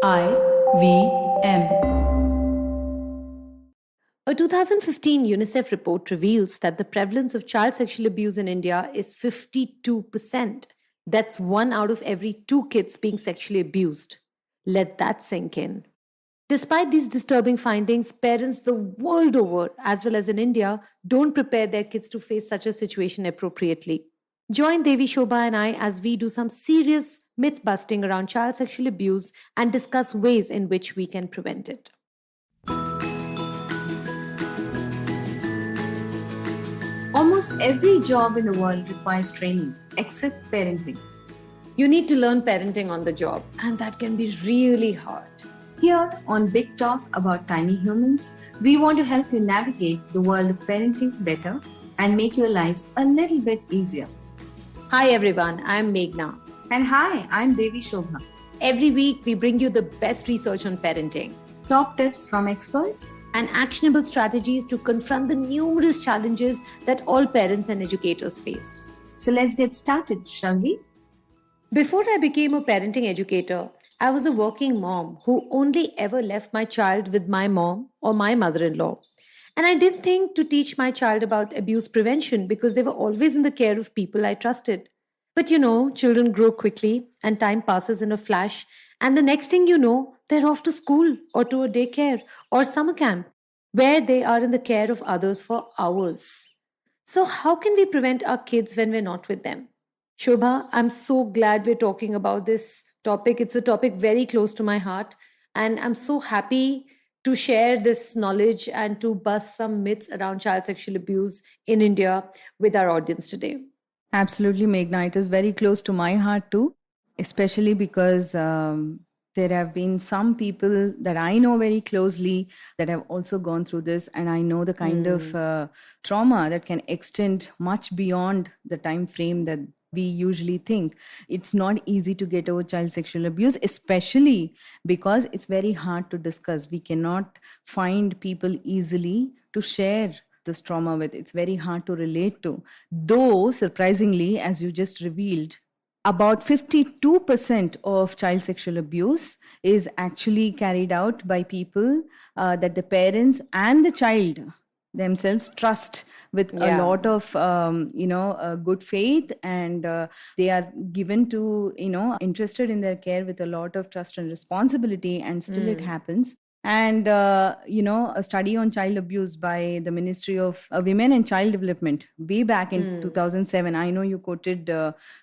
IVM. A 2015 UNICEF report reveals that the prevalence of child sexual abuse in India is 52%. That's one out of every two kids being sexually abused. Let that sink in. Despite these disturbing findings, parents the world over, as well as in India, don't prepare their kids to face such a situation appropriately. Join Devishobha and I as we do some serious myth busting around child sexual abuse and discuss ways in which we can prevent it. Almost every job in the world requires training, except parenting. You need to learn parenting on the job, and that can be really hard. Here on Big Talk about tiny humans, we want to help you navigate the world of parenting better and make your lives a little bit easier. Hi everyone, I'm Meghna. And hi, I'm Devishobha. Every week, we bring you the best research on parenting, Top tips from experts, and actionable strategies to confront the numerous challenges that all parents and educators face. So let's get started, shall we? Before I became a parenting educator, I was a working mom who only ever left my child with my mom or my mother in law. And I didn't think to teach my child about abuse prevention because they were always in the care of people I trusted. But children grow quickly and time passes in a flash. And the next thing you know, they're off to school or to a daycare or summer camp where they are in the care of others for hours. So, how can we prevent our kids when we're not with them? Shobha, I'm so glad we're talking about this topic. It's a topic very close to my heart. And I'm so happy to share this knowledge and to bust some myths around child sexual abuse in India with our audience today. Absolutely, Meghna. It is very close to my heart too, especially because there have been some people that I know very closely that have also gone through this, and I know the kind of trauma that can extend much beyond the time frame that we usually think. It's not easy to get over child sexual abuse, especially because it's very hard to discuss. We cannot find people easily to share this trauma with. It's very hard to relate to. Though, surprisingly, as you just revealed, about 52% of child sexual abuse is actually carried out by people that the parents and the child themselves trust with a lot of good faith, and they are given to interested in their care with a lot of trust and responsibility, and still it happens. And a study on child abuse by the Ministry of Women and Child Development way back in 2007. I know you quoted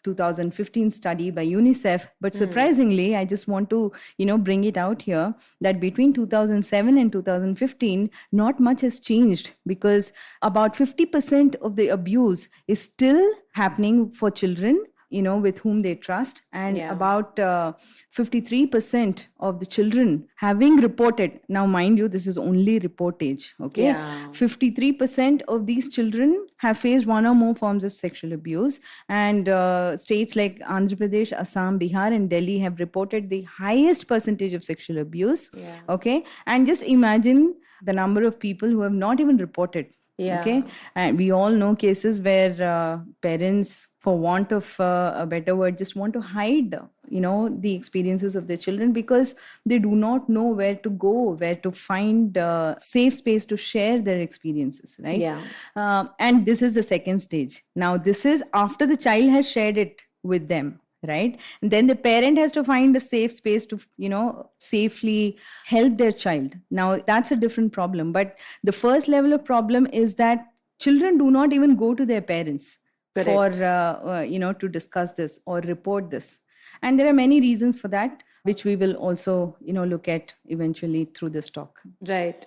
2015 study by UNICEF, but surprisingly, I just want to bring it out here that between 2007 and 2015, not much has changed, because about 50% of the abuse is still happening for children with whom they trust, and about 53% of the children having reported. Now, mind you, this is only reportage, okay? 53% of these children have faced one or more forms of sexual abuse, and states like Andhra Pradesh, Assam, Bihar, and Delhi have reported the highest percentage of sexual abuse, okay? And just imagine the number of people who have not even reported. Okay, and we all know cases where parents, for want of a better word, just want to hide the experiences of their children because they do not know where to go, where to find safe space to share their experiences, right? And this is the second stage. Now, this is after the child has shared it with them, right? And then the parent has to find a safe space to safely help their child. Now, that's a different problem, but the first level of problem is that children do not even go to their parents for to discuss this or report this. And there are many reasons for that, which we will also look at eventually through this talk. Right.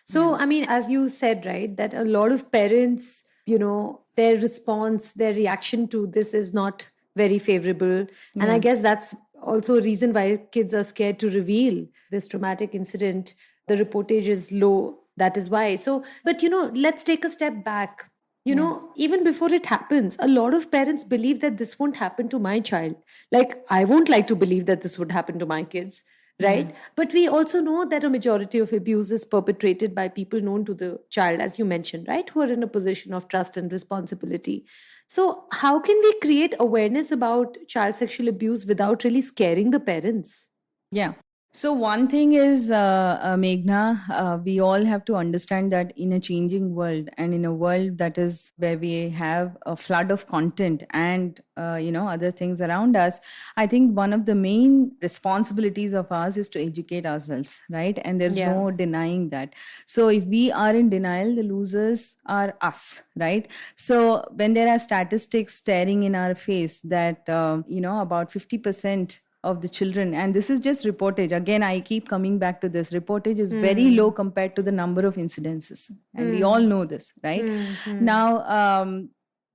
So I mean, as you said, right, that a lot of parents, their response, their reaction to this is not very favorable. And I guess that's also a reason why kids are scared to reveal this traumatic incident. The reportage is low. That is why. So, but let's take a step back. Even before it happens, a lot of parents believe that this won't happen to my child. Like, I won't like to believe that this would happen to my kids, right? But we also know that a majority of abuse is perpetrated by people known to the child, as you mentioned, right? Who are in a position of trust and responsibility. So, how can we create awareness about child sexual abuse without really scaring the parents? Yeah. So one thing is, Meghna, we all have to understand that in a changing world and in a world that is where we have a flood of content and other things around us, I think one of the main responsibilities of ours is to educate ourselves, right? And there's Yeah. no denying that. So if we are in denial, the losers are us, right? So when there are statistics staring in our face that about 50% of the children, and this is just reportage, again I keep coming back to this, reportage is very low compared to the number of incidences, and we all know this, right? Now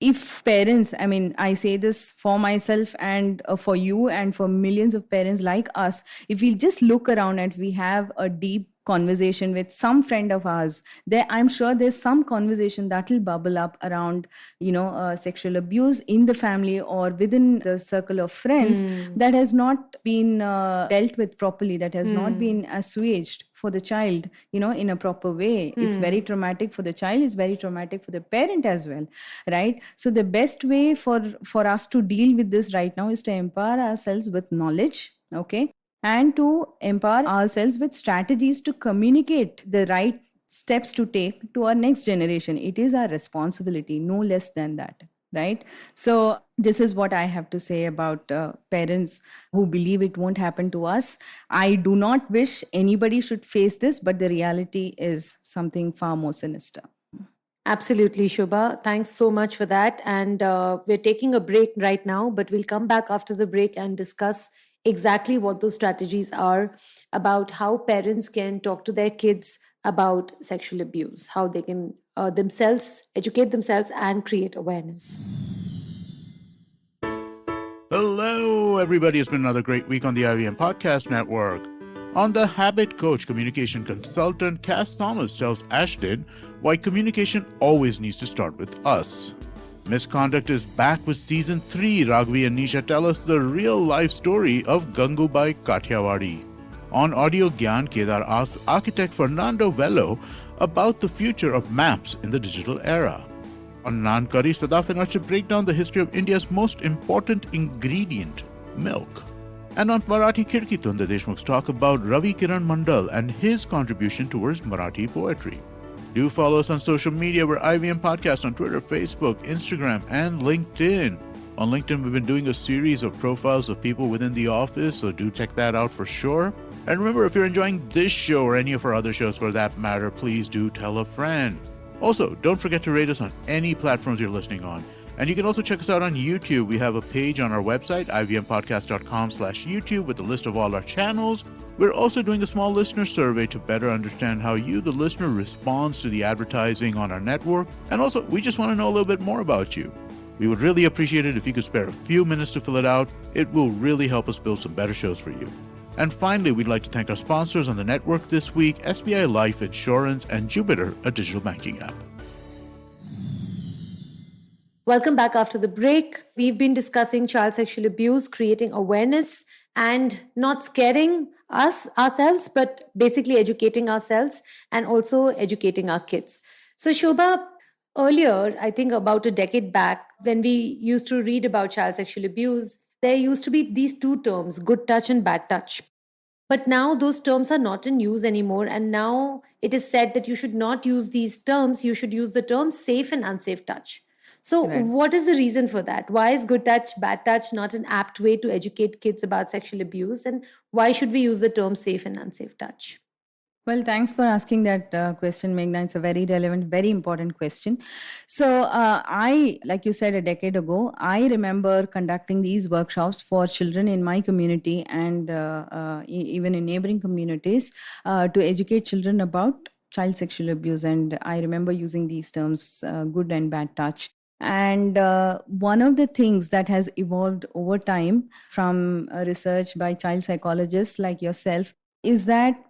if parents, I mean, I say this for myself and for you and for millions of parents like us, if we just look around and we have a deep conversation with some friend of ours, there I'm sure there's some conversation that will bubble up around sexual abuse in the family or within the circle of friends that has not been dealt with properly, that has not been assuaged for the child in a proper way. It's very traumatic for the child, it's very traumatic for the parent as well, right? So the best way for us to deal with this right now is to empower ourselves with knowledge, okay, and to empower ourselves with strategies to communicate the right steps to take to our next generation. It is our responsibility, no less than that, right? So this is what I have to say about parents who believe it won't happen to us. I do not wish anybody should face this, but the reality is something far more sinister. Absolutely, Shobha. Thanks so much for that. And we're taking a break right now, but we'll come back after the break and discuss exactly what those strategies are, about how parents can talk to their kids about sexual abuse, how they can themselves educate themselves and create awareness. Hello, everybody. It's been another great week on the IVM Podcast Network. On The Habit Coach, communication consultant Cass Thomas tells Ashton why communication always needs to start with us. Misconduct is back with Season 3. Raghavi and Nisha tell us the real-life story of Gangubai Kathiawadi. On Audio Gyan, Kedar asks architect Fernando Vello about the future of maps in the digital era. On Naan Curry, Sadaf and Archit break down the history of India's most important ingredient, milk. And on Marathi Kirkitun, the Deshmukhs talk about Ravi Kiran Mandal and his contribution towards Marathi poetry. Do follow us on social media. We're IVM Podcast on Twitter, Facebook, Instagram, and LinkedIn. On LinkedIn, we've been doing a series of profiles of people within the office, so do check that out for sure. And remember, if you're enjoying this show or any of our other shows for that matter, please do tell a friend. Also, don't forget to rate us on any platforms you're listening on. And you can also check us out on YouTube. We have a page on our website, ivmpodcast.com/YouTube, with a list of all our channels. We're also doing a small listener survey to better understand how you, the listener, responds to the advertising on our network. And also, we just want to know a little bit more about you. We would really appreciate it if you could spare a few minutes to fill it out. It will really help us build some better shows for you. And finally, we'd like to thank our sponsors on the network this week, SBI Life Insurance and Jupiter, a digital banking app. Welcome back after the break. We've been discussing child sexual abuse, creating awareness, and not scaring ourselves, but basically educating ourselves and also educating our kids. So, Shobha, earlier, I think about a decade back, when we used to read about child sexual abuse, there used to be these two terms, good touch and bad touch. But now those terms are not in use anymore. And now it is said that you should not use these terms. You should use the terms safe and unsafe touch. So, Right. what is the reason for that? Why is good touch, bad touch not an apt way to educate kids about sexual abuse? And why should we use the term safe and unsafe touch? Well, thanks for asking that question, Meghna. It's a very relevant, very important question. So, like you said, a decade ago, I remember conducting these workshops for children in my community and even in neighboring communities to educate children about child sexual abuse. And I remember using these terms, good and bad touch. And one of the things that has evolved over time from research by child psychologists like yourself is that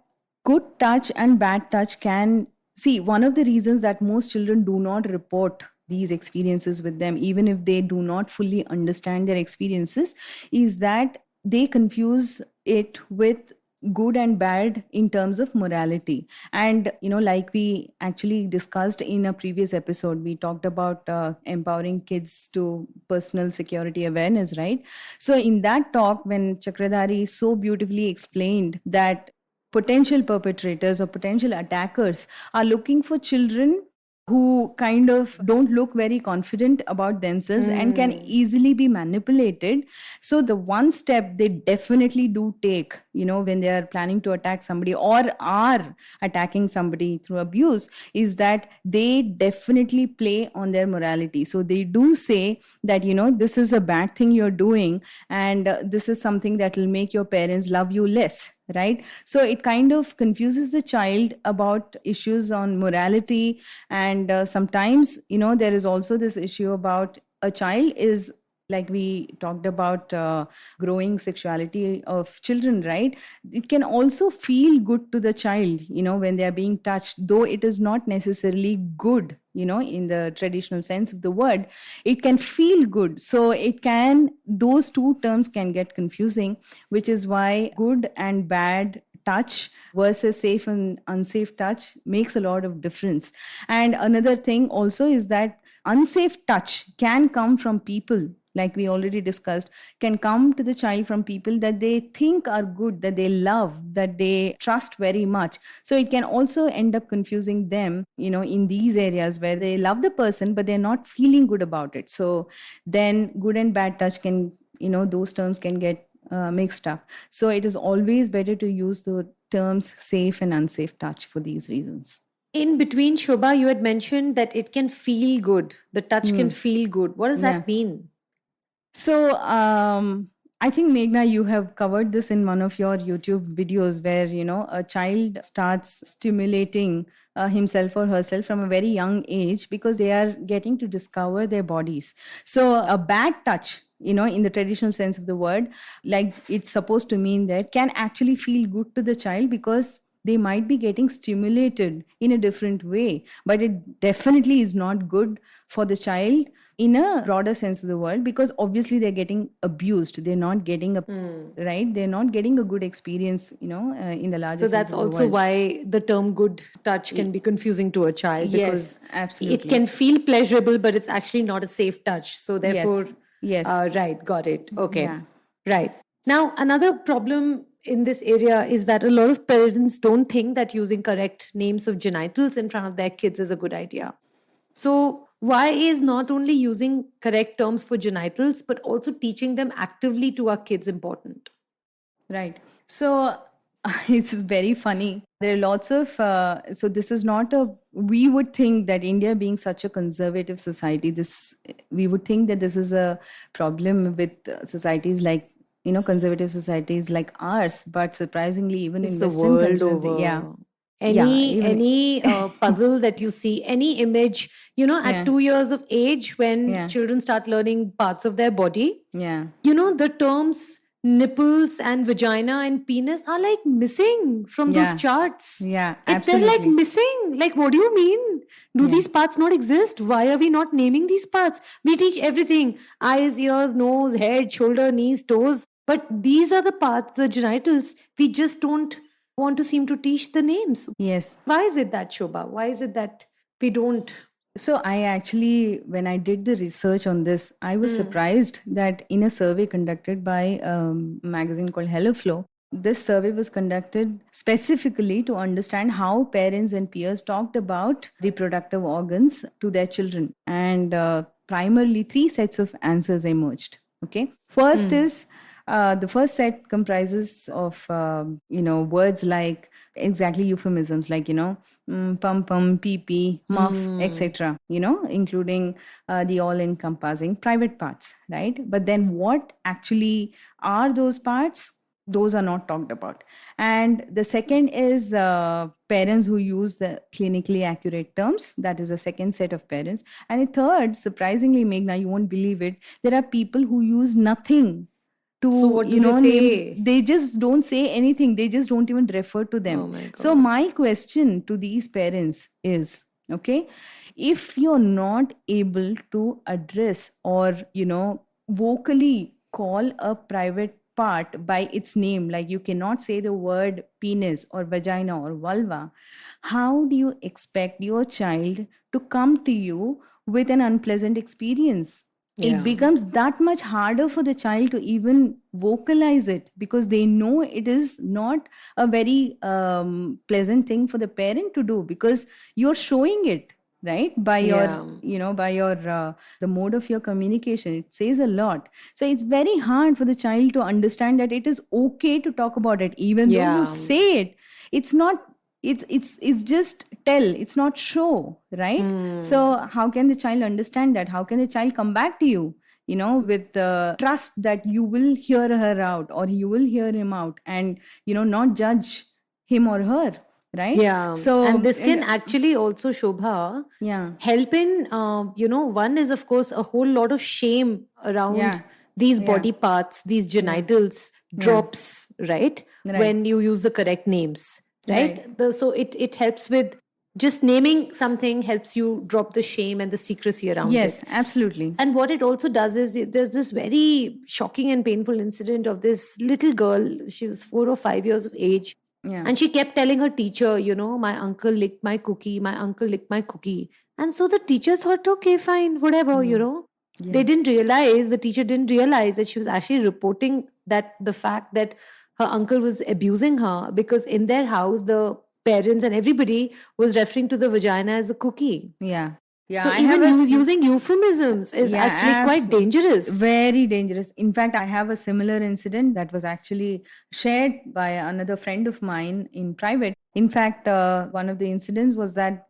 good touch and bad touch can see one of the reasons that most children do not report these experiences with them, even if they do not fully understand their experiences, is that they confuse it with good and bad in terms of morality. And, like we actually discussed in a previous episode, we talked about empowering kids to personal security awareness, right? So, in that talk, when Chakradhari so beautifully explained that potential perpetrators or potential attackers are looking for children who kind of don't look very confident about themselves and can easily be manipulated. So the one step they definitely do take, when they are planning to attack somebody or are attacking somebody through abuse, is that they definitely play on their morality. So they do say that, this is a bad thing you're doing, and this is something that will make your parents love you less, right? So it kind of confuses the child about issues on morality. And sometimes, there is also this issue about a child is, like we talked about growing sexuality of children, right? It can also feel good to the child, when they are being touched, though it is not necessarily good, in the traditional sense of the word. It can feel good. So those two terms can get confusing, which is why good and bad touch versus safe and unsafe touch makes a lot of difference. And another thing also is that unsafe touch can come from people, like we already discussed, can come to the child from people that they think are good, that they love, that they trust very much. So it can also end up confusing them, in these areas where they love the person but they're not feeling good about it. So then good and bad touch can, those terms can get mixed up. So it is always better to use the terms safe and unsafe touch for these reasons. In between, Shobha, you had mentioned that it can feel good. The touch can feel good. What does that mean? So, I think, Meghna, you have covered this in one of your YouTube videos where, a child starts stimulating himself or herself from a very young age because they are getting to discover their bodies. So, a bad touch, in the traditional sense of the word, like it's supposed to mean that, can actually feel good to the child because they might be getting stimulated in a different way, but it definitely is not good for the child in a broader sense of the word, because obviously they're getting abused. They're not getting a right. They're not getting a good experience, in the larger So sense that's of the also word. why the term good touch can be confusing to a child, Yes, because absolutely. it can feel pleasurable, but it's actually not a safe touch. So therefore, Yes. right, got it. Okay, Yeah. right. Now, another problem in this area is that a lot of parents don't think that using correct names of genitals in front of their kids is a good idea. So, why is not only using correct terms for genitals, but also teaching them actively to our kids important? Right. So it's very funny. There are lots of, so this is not we would think that India being such a conservative society, we would think that this is a problem with societies like, conservative societies like ours. But surprisingly, even It's in the Western world countries, over. yeah, Any even, any puzzle that you see, any image, at yeah, 2 years of age, when yeah, children start learning parts of their body, yeah, the terms nipples and vagina and penis are like missing from those yeah, charts. yeah, They're like absolutely. missing. Like, what do you mean? Do Yeah. these parts not exist? Why are we not naming these parts? We teach everything: eyes, ears, nose, head, shoulder, knees, toes. But these are the parts, the genitals. We just don't want to seem to teach the names. Yes. Why is it that, Shobha? Why is it that we don't? So I actually, when I did the research on this, I was surprised that in a survey conducted by a magazine called Hello Flow, this survey was conducted specifically to understand how parents and peers talked about reproductive organs to their children. And primarily, three sets of answers emerged. Okay. First is, the first set comprises of, words like exactly euphemisms like, pum pum, pee pee, muff, etc., including the all encompassing private parts, right? But then what actually are those parts? Those are not talked about. And the second is parents who use the clinically accurate terms. That is the second set of parents. And the third, surprisingly, Meghna, you won't believe it, there are people who use nothing So, to, what do they names. say? They just don't say anything. They just don't even refer to them. Oh my So God. my question to these parents is, okay, if you're not able to address or, vocally call a private part by its name, like you cannot say the word penis or vagina or vulva, how do you expect your child to come to you with an unpleasant experience? It Yeah. becomes that much harder for the child to even vocalize it, because they know it is not a very pleasant thing for the parent to do, because you're showing it, right, by your, Yeah. by your the mode of your communication. It says a lot. So it's very hard for the child to understand that it is okay to talk about it, even though you Yeah. say it. It's not, it's just tell, it's not show, right? So how can the child understand that? How can the child come back to you, with the trust that you will hear her out, or you will hear him out, and not judge him or her, right? Yeah, and So this can actually also, Shobha, yeah, help in, one is, of course, a whole lot of shame around yeah, these yeah, body parts, these yeah, genitals yeah, drops, right? right, When you use the correct names, right. right? So it helps with just naming something, helps you drop the shame and the secrecy around Yes, it. absolutely. And what it also does is there's this very shocking and painful incident of this little girl. She was 4 or 5 years of age. Yeah. And she kept telling her teacher, my uncle licked my cookie, my uncle licked my cookie. And so the teacher thought, okay, fine, whatever. Yeah. They didn't realize, the teacher didn't realize that she was actually reporting that the fact that her uncle was abusing her, because in their house, the parents and everybody was referring to the vagina as a cookie. Yeah. Yeah, So I have even a using euphemisms is actually quite dangerous. very dangerous. In fact, I have a similar incident that was actually shared by another friend of mine in private. In fact, one of the incidents was that,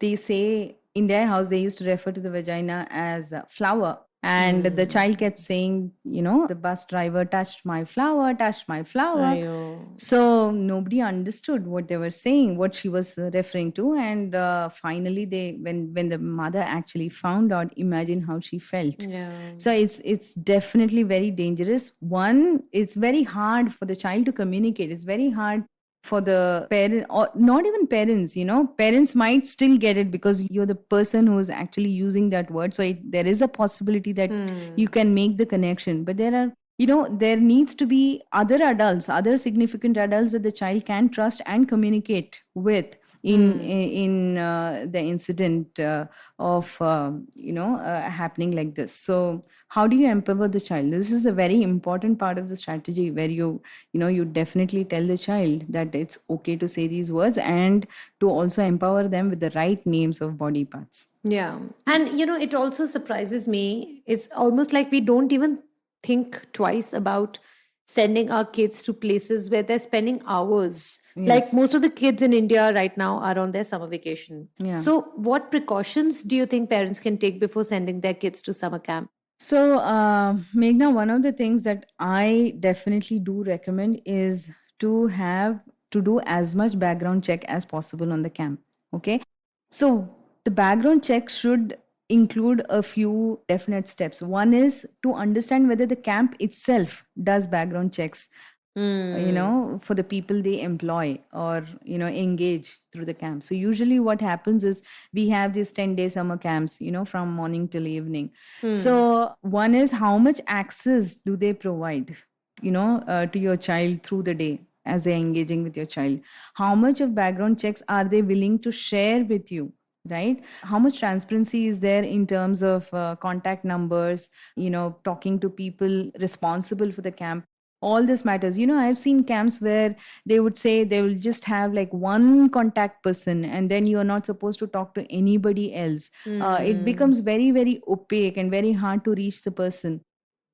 they say in their house they used to refer to the vagina as flower. And the child kept saying, the bus driver touched my flower, touched my flower. Ayo. So nobody understood what they were saying, what she was referring to, and finally, when the mother actually found out, imagine how she felt. Yeah. So it's definitely very dangerous. One, it's very hard for the child to communicate. It's very hard for the parent, or not even parents. Parents might still get it because you're the person who is actually using that word. So there is a possibility that you can make the connection, but there needs to be other adults, other significant adults that the child can trust and communicate with in the incident of happening like this. So how do you empower the child? This is a very important part of the strategy, where you definitely tell the child that it's okay to say these words, and to also empower them with the right names of body parts. Yeah. And, it also surprises me. It's almost like we don't even think twice about sending our kids to places where they're spending hours. Like Yes. most of the kids in India right now are on their summer vacation. Yeah. So, what precautions do you think parents can take before sending their kids to summer camp? So, Meghna, one of the things that I definitely do recommend is to do as much background check as possible on the camp. Okay. So, the background check should include a few definite steps. One is to understand whether the camp itself does background checks, for the people they employ, or engage through the camp. So usually what happens is, we have these 10-day summer camps, from morning till evening. So one is, how much access do they provide to your child through the day as they're engaging with your child? How much of background checks are they willing to share with you, right? How much transparency is there in terms of contact numbers, talking to people responsible for the camp? All this matters. I've seen camps where they would say they will just have like one contact person, and then you're not supposed to talk to anybody else. It becomes very, very opaque and very hard to reach the person.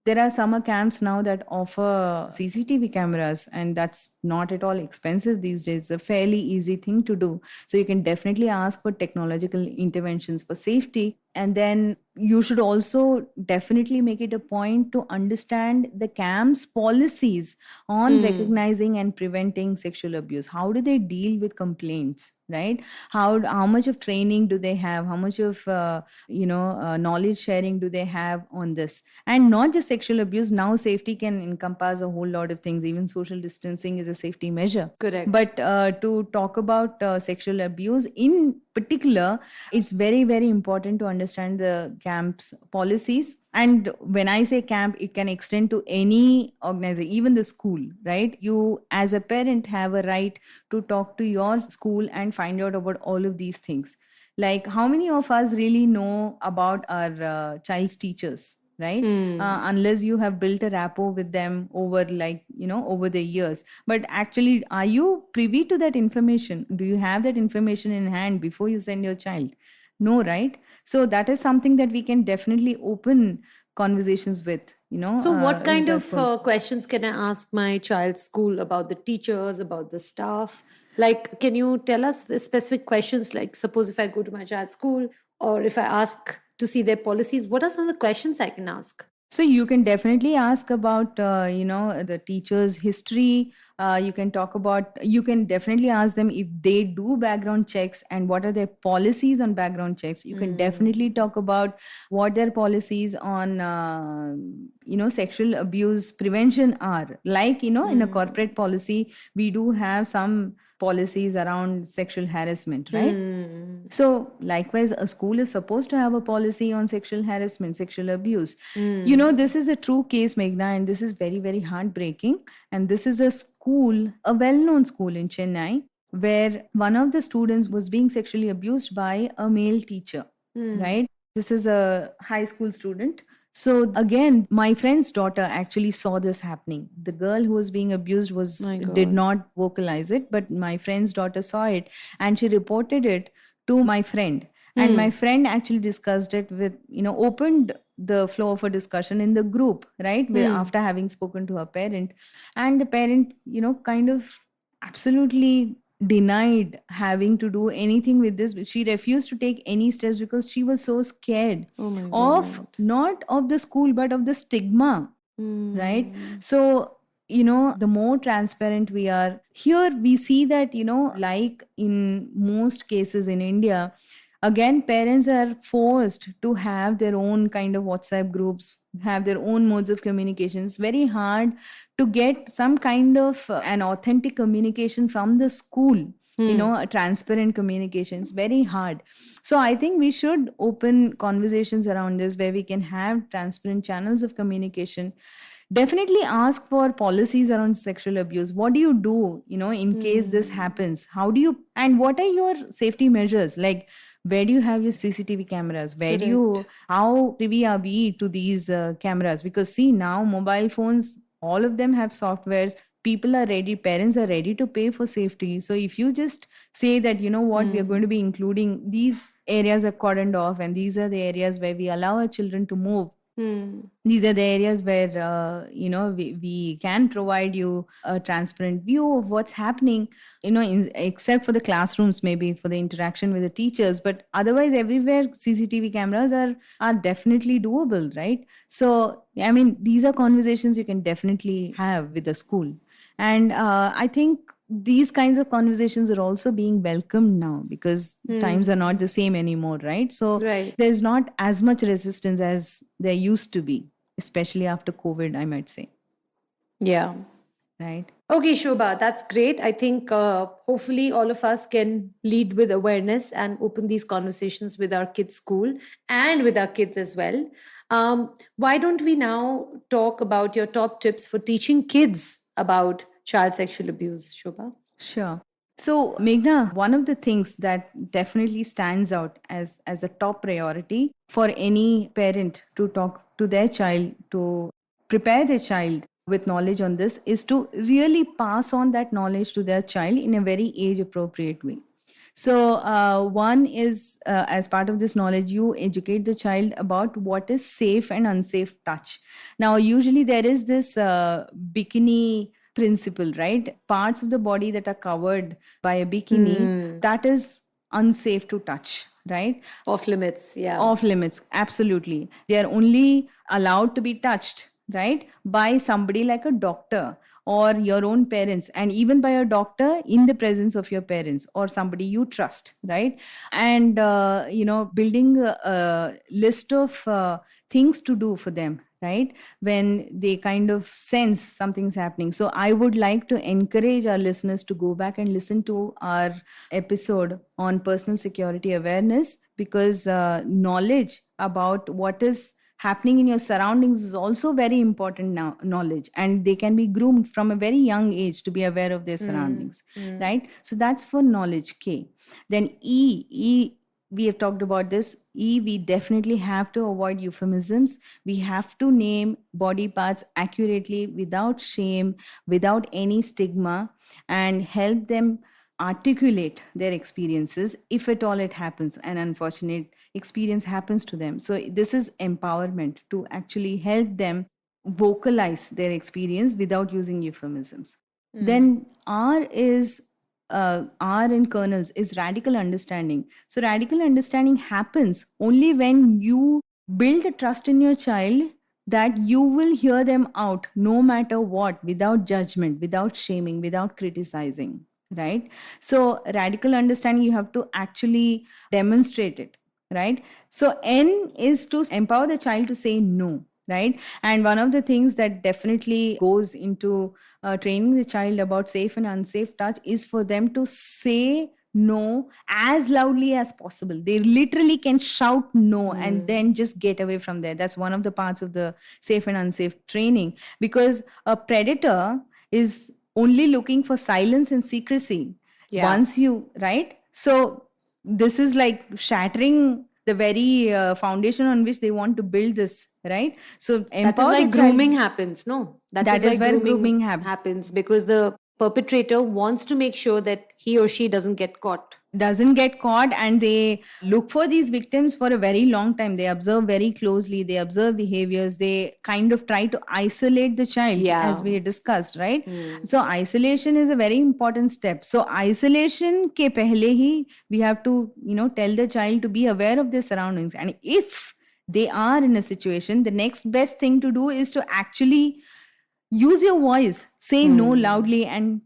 There are summer camps now that offer CCTV cameras, and that's not at all expensive these days. It's a fairly easy thing to do. So you can definitely ask for technological interventions for safety. And then you should also definitely make it a point to understand the camp's policies on recognizing and preventing sexual abuse. How do they deal with complaints, right? How much of training do they have? How much of knowledge sharing do they have on this? And not just sexual abuse. Now safety can encompass a whole lot of things. Even social distancing is a safety measure. Correct. But to talk about sexual abuse in particular, it's very, very important to understand understand the camp's policies. And when I say camp, it can extend to any organization, even the school, right? You, as a parent, have a right to talk to your school and find out about all of these things. Like, how many of us really know about our child's teachers, right? Unless you have built a rapport with them over, like, over the years. But actually, are you privy to that information? Do you have that information in hand before you send your child? No, right? So that is something that we can definitely open conversations with, So, what kind with our of schools. questions can I ask my child's school about the teachers, about the staff? Like, can you tell us the specific questions? Like, suppose if I go to my child's school or if I ask to see their policies, what are some of the questions I can ask? So you can definitely ask about, the teacher's history. You can talk about, you can definitely ask them if they do background checks and what are their policies on background checks. You can definitely talk about what their policies on, sexual abuse prevention are. Like, in a corporate policy, we do have some policies around sexual harassment, right? So, likewise, a school is supposed to have a policy on sexual harassment, sexual abuse. This is a true case, Meghna, and this is very, very heartbreaking. And this is a school, a well known school in Chennai, where one of the students was being sexually abused by a male teacher, right? This is a high school student. So again, my friend's daughter actually saw this happening. The girl who was being abused My did God. not vocalize it, but my friend's daughter saw it and she reported it to my friend. And my friend actually discussed it with, opened the flow of a discussion in the group, right? After having spoken to her parent. And the parent, kind of absolutely denied having to do anything with this. She refused to take any steps because she was so scared Oh my of, God. not of the school, but of the stigma, right? So, the more transparent we are, here we see that, like in most cases in India, again, parents are forced to have their own kind of WhatsApp groups, have their own modes of communication. It's very hard to get some kind of an authentic communication from the school. A transparent communication. It's very hard. So I think we should open conversations around this where we can have transparent channels of communication. Definitely ask for policies around sexual abuse. What do you do, in case this happens? How do you, and what are your safety measures? Like, where do you have your CCTV cameras? Where do you, Correct. how privy are we to these cameras? Because see, now mobile phones, all of them have softwares. People are ready, parents are ready to pay for safety. So if you just say that, what, we are going to be including these areas are cordoned off and these are the areas where we allow our children to move, these are the areas where we can provide you a transparent view of what's happening, except for the classrooms, maybe for the interaction with the teachers, but otherwise everywhere CCTV cameras are definitely doable, right? So I mean, these are conversations you can definitely have with the school. And I think these kinds of conversations are also being welcomed now because times are not the same anymore, right? So Right. there's not as much resistance as there used to be, especially after COVID, I might say, Yeah. right? Okay, Shobha, that's great. I think hopefully all of us can lead with awareness and open these conversations with our kids' school and with our kids as well. Why don't we now talk about your top tips for teaching kids about child sexual abuse, Shobha? Sure. So, Meghna, one of the things that definitely stands out as a top priority for any parent to talk to their child, to prepare their child with knowledge on this, is to really pass on that knowledge to their child in a very age appropriate way. So, one is, as part of this knowledge, you educate the child about what is safe and unsafe touch. Now, usually there is this bikini principle, right? Parts of the body that are covered by a bikini, that is unsafe to touch, right? Off limits, yeah. Off limits, absolutely. They are only allowed to be touched, right, by somebody like a doctor or your own parents, and even by a doctor in the presence of your parents or somebody you trust, right? And building a list of things to do for them, right? When they kind of sense something's happening. So I would like to encourage our listeners to go back and listen to our episode on personal security awareness, because knowledge about what is happening in your surroundings is also very important now knowledge, and they can be groomed from a very young age to be aware of their surroundings, right? So that's for knowledge. K. Then e we have talked about this. E, we definitely have to avoid euphemisms. We have to name body parts accurately, without shame, without any stigma, and help them articulate their experiences if at all it happens, an unfortunate experience happens to them. So this is empowerment, to actually help them vocalize their experience without using euphemisms. Then R is R in kernels is radical understanding. So radical understanding happens only when you build a trust in your child that you will hear them out no matter what, without judgment, without shaming, without criticizing, right? So radical understanding, you have to actually demonstrate it, right? So N is to empower the child to say no, right? And one of the things that definitely goes into training the child about safe and unsafe touch is for them to say no as loudly as possible. They literally can shout no and then just get away from there. That's one of the parts of the safe and unsafe training, because a predator is only looking for silence and secrecy. Yeah. Once you, right? So this is like shattering the very foundation on which they want to build this, right? So That is empower why the child. grooming happens, no? That is why where grooming happens, because the perpetrator wants to make sure that he or she doesn't get caught. doesn't get caught, and they look for these victims for a very long time. They observe very closely, they observe behaviors, they kind of try to isolate the child, Yeah. as we discussed, right? So isolation is a very important step. So isolation ke pehle hi we have to, tell the child to be aware of their surroundings, and if they are in a situation, the next best thing to do is to actually use your voice, say no loudly, and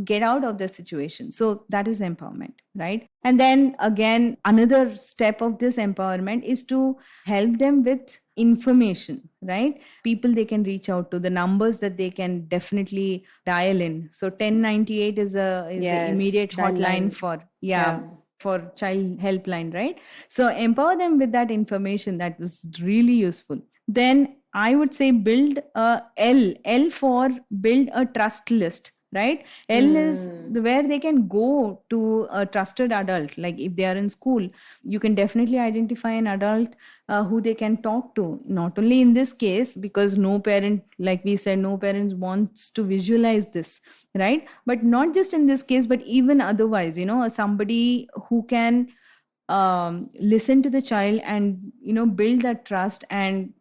get out of the situation. So that is empowerment, right? And then again, another step of this empowerment is to help them with information, right? People they can reach out to, the numbers that they can definitely dial in. So 1098 is the Yes, immediate child line. hotline for for child helpline, right? So empower them with that information. That was really useful. Then I would say build a L for build a trust list, right? L is where they can go to a trusted adult. Like if they are in school, you can definitely identify an adult who they can talk to. Not only in this case, because no parent, like we said, no parents wants to visualize this, right? But not just in this case, but even otherwise, somebody who can listen to the child and build that trust and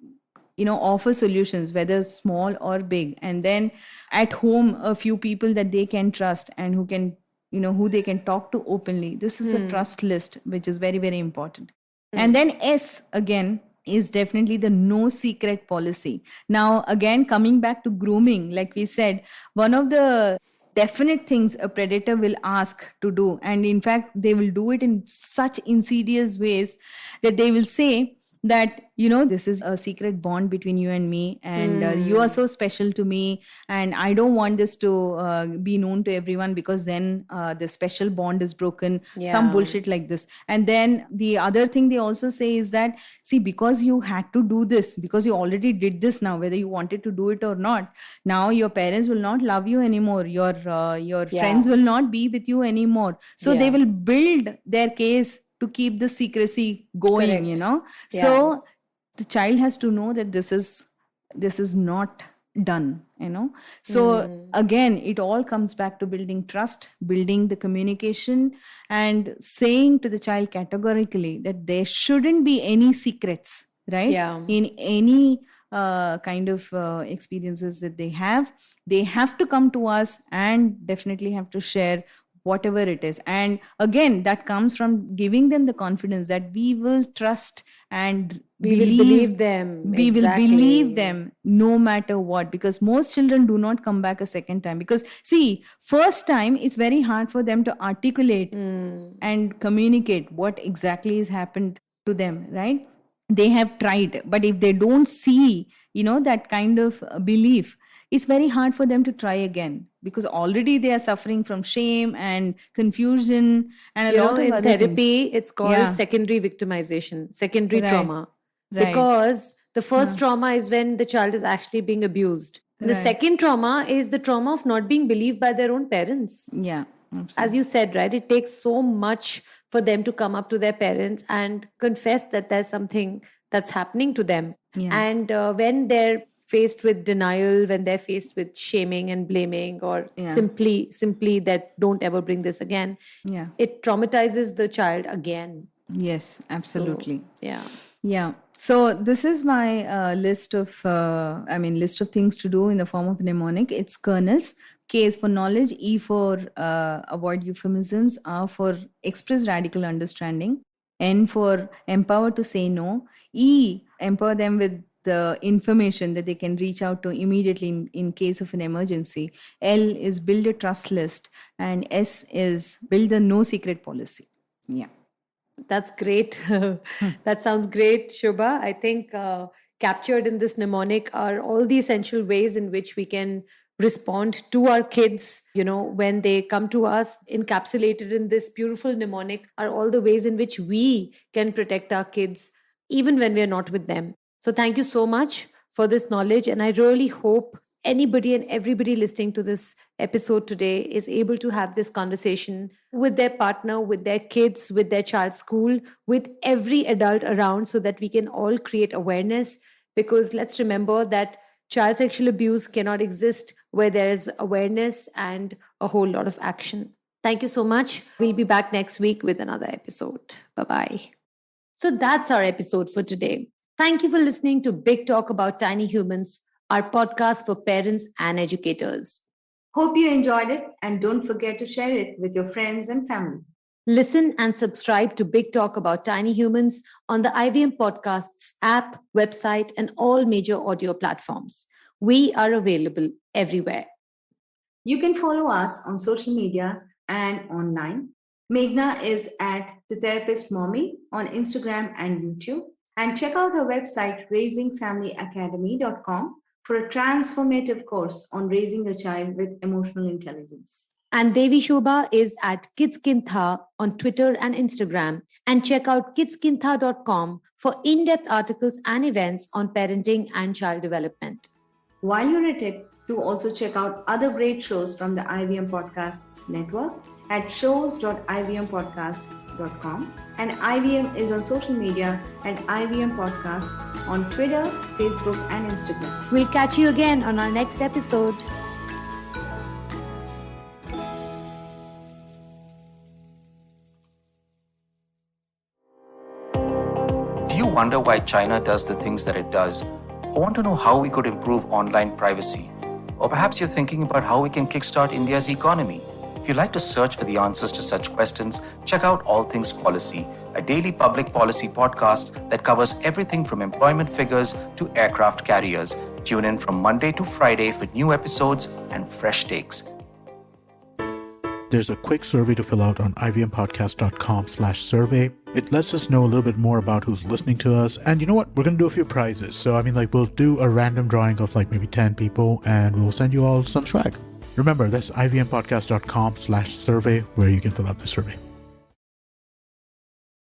offer solutions, whether small or big, and then at home a few people that they can trust and who can who they can talk to openly. This is a trust list, which is very, very important. And then S again is definitely the no secret policy. Now again, coming back to grooming, like we said, one of the definite things a predator will ask to do, and in fact they will do it in such insidious ways, that they will say that this is a secret bond between you and me, and you are so special to me, and I don't want this to be known to everyone, because then the special bond is broken. Some bullshit like this. And then the other thing they also say is that, see, because you had to do this, because you already did this, now whether you wanted to do it or not, now your parents will not love you anymore, your friends will not be with you anymore, so they will build their case to keep the secrecy going. Correct. So the child has to know that this is not done. So again, it all comes back to building trust, building the communication, and saying to the child categorically that there shouldn't be any secrets, right? Yeah. In any kind of experiences that they have to come to us and definitely have to share whatever it is. And again, that comes from giving them the confidence that we will trust and We will believe them. we will Exactly. believe them no matter what, because most children do not come back a second time, because see, first time it's very hard for them to articulate and communicate what exactly has happened to them, right? they have tried, but if they don't see, that kind of belief, it's very hard for them to try again, because already they are suffering from shame and confusion and a lot of In other things. therapy, it's called Yeah. secondary victimization, secondary Right. trauma. Right. Because the first trauma is when the child is actually being abused. The Right. second trauma is the trauma of not being believed by their own parents. Yeah, absolutely. As you said, right, it takes so much for them to come up to their parents and confess that there's something that's happening to them. Yeah. And when they're faced with denial, when they're faced with shaming and blaming, or Yeah. simply that don't ever bring this again, Yeah. it traumatizes the child again. Yes, absolutely. So, yeah. Yeah. So this is my list of things to do in the form of mnemonic. It's kernels. K is for knowledge. E for avoid euphemisms. R for express radical understanding. N for empower to say no. E, empower them with the information that they can reach out to immediately in case of an emergency. L is build a trust list. And S is build a no secret policy. Yeah. That's great. That sounds great, Shobha. I think captured in this mnemonic are all the essential ways in which we can respond to our kids, when they come to us. Encapsulated in this beautiful mnemonic are all the ways in which we can protect our kids, even when we're not with them. So thank you so much for this knowledge. And I really hope anybody and everybody listening to this episode today is able to have this conversation with their partner, with their kids, with their child's school, with every adult around, so that we can all create awareness. Because let's remember that child sexual abuse cannot exist where there is awareness and a whole lot of action. Thank you so much. We'll be back next week with another episode. Bye-bye. So that's our episode for today. Thank you for listening to Big Talk About Tiny Humans, our podcast for parents and educators. Hope you enjoyed it, and don't forget to share it with your friends and family. Listen and subscribe to Big Talk About Tiny Humans on the IVM Podcasts app, website, and all major audio platforms. We are available everywhere. You can follow us on social media and online. Meghna is at The Therapist Mommy on Instagram and YouTube. And check out her website, raisingfamilyacademy.com, for a transformative course on raising a child with emotional intelligence. And Devishobha is at Kidskintha on Twitter and Instagram. And check out kidskintha.com for in-depth articles and events on parenting and child development. While you're at it, do also check out other great shows from the IVM Podcasts network at shows.ivmpodcasts.com. And IVM is on social media at IVM Podcasts on Twitter, Facebook, and Instagram. We'll catch you again on our next episode. Do you wonder why China does the things that it does? Or want to know how we could improve online privacy? Or perhaps you're thinking about how we can kickstart India's economy. If you'd like to search for the answers to such questions, check out All Things Policy, a daily public policy podcast that covers everything from employment figures to aircraft carriers. Tune in from Monday to Friday for new episodes and fresh takes. There's a quick survey to fill out on ivmpodcast.com/survey. It lets us know a little bit more about who's listening to us. And you know what? We're going to do a few prizes. So, we'll do a random drawing of maybe 10 people, and we'll send you all some swag. Remember, that's ivmpodcast.com/survey where you can fill out the survey.